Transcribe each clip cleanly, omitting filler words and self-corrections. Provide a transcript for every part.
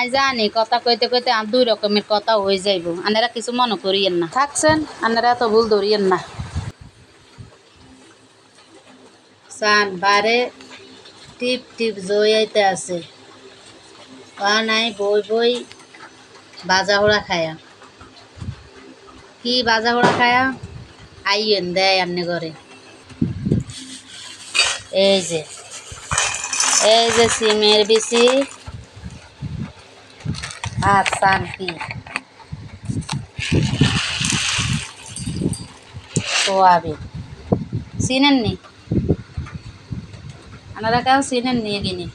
I জানি কথা কইতে কইতে আর দুই রকমের কথা হয়ে যাইব, আনারা কিছু মনে করিয়েন না, থাকছেন আনারা এত ভুল ধরিয়েন না। সান বারে টিপ টিপ জয়াইতে আছে, নাই বই বই বাজা হোড়া খায়া, কি বাজা হোড়া খায়া আইয়েন দেয় আপনি ঘরে। এই যে সিমের বিচি আর সান কি সোয়াবিন চিনেননি, আপনারা কেউ চিনেননি এগিনি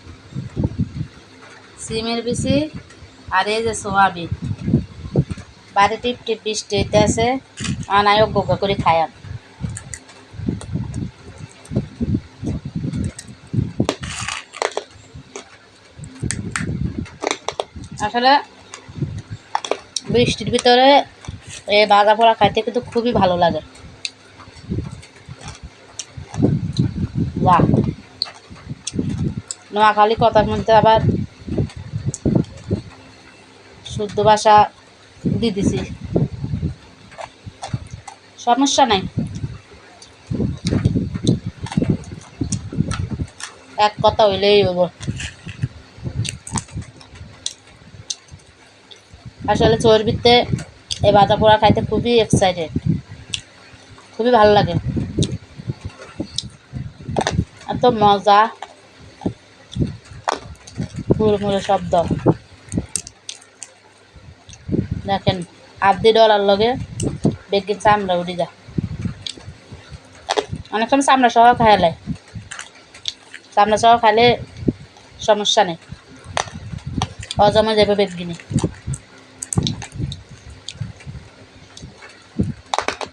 সিমের বিচি আর এই যে সোয়াবিন বাড়ি টিপ টিপ বৃষ্টি হইতে আছে, আনায় অজ্ঞ করে খায়ান। আসলে বৃষ্টির ভিতরে এই ভাজা পোড়া খাইতে কিন্তু খুবই ভালো লাগে। বাহ, নোয়াখালী কথার মধ্যে আবার শুদ্ধ ভাষা দিয়ে দিছি, সমস্যা নাই, এক কথা হইলেই হবো। আসলে চর্বিতে এই ভাজা পোড়া খাইতে খুবই এক্সাইটেড, খুবই ভালো লাগে, এত মজা, মুড়ে শব্দ। দেখেন আদি ডলার লগে বেগিন চামড়া উঠি যা, অনেক সময় চামড়া সহ খাইলে, চামড়া সহ খাইলে সমস্যা নেই, হজমে যাবে বেগিনি।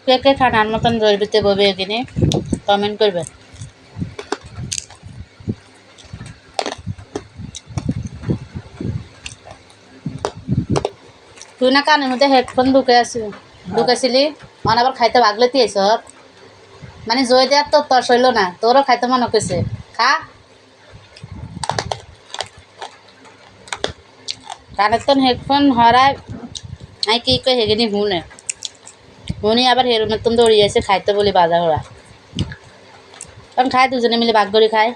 কে কে খানার মতন জৈবিতে ববে এগিনি কমেন্ট করবে। তুই না কানের মধ্যে হেডফোন ঢুকেছিলি, মানে আবার খাইতে ভাগলে তুই এসব, মানে জয় দেওয়ার তো তর সইল না, তোরও খাইতে মনে করছে, খা। কানের তো হেডফোন হরায় নাই কি কই হেগিনি হুনি আবার হেরুর মতন দৌড়িয়েছে খাইতে বলি বাজা ওরা, কারণ খায় দুজনে মিলে ভাগ করে খায়।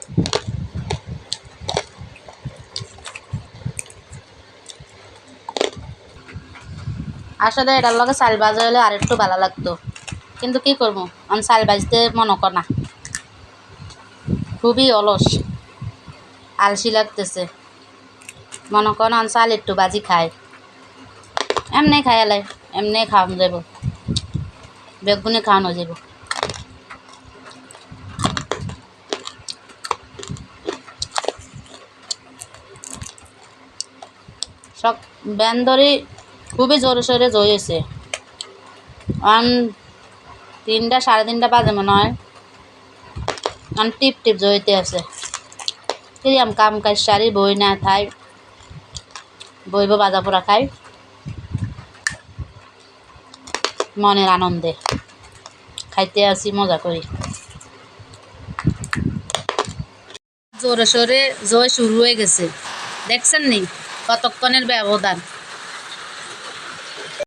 আসলে এটার লগে চাল ভাজা হলে আর একটু ভালো লাগতো, কিন্তু কি করবো আমি চাল ভাজতে মনে কর না, খুবই অলস আলসি লাগতেছে, মনে কর আমি চাল একটু ভাজি খাই, এমনি খাই এলাই এমনি খাওয়ানো যাব, বেগুনে খাওয়ানো যাব। সব ব্যান্দরি খুবই জোরে সোরে জয়েছে, 3টা 3:30 বাজে মনে হয়, টিপ টিপ জইতে আছে, কিরম কাম কাজ সারি বই না খাই, বইব বাজা পোড়া খাই মনের আনন্দে, খাইতে আসি মজা করি। জোরে সোরে জয় শুরু হয়ে গেছে, দেখছেন নি কতক্ষণের ব্যবধান।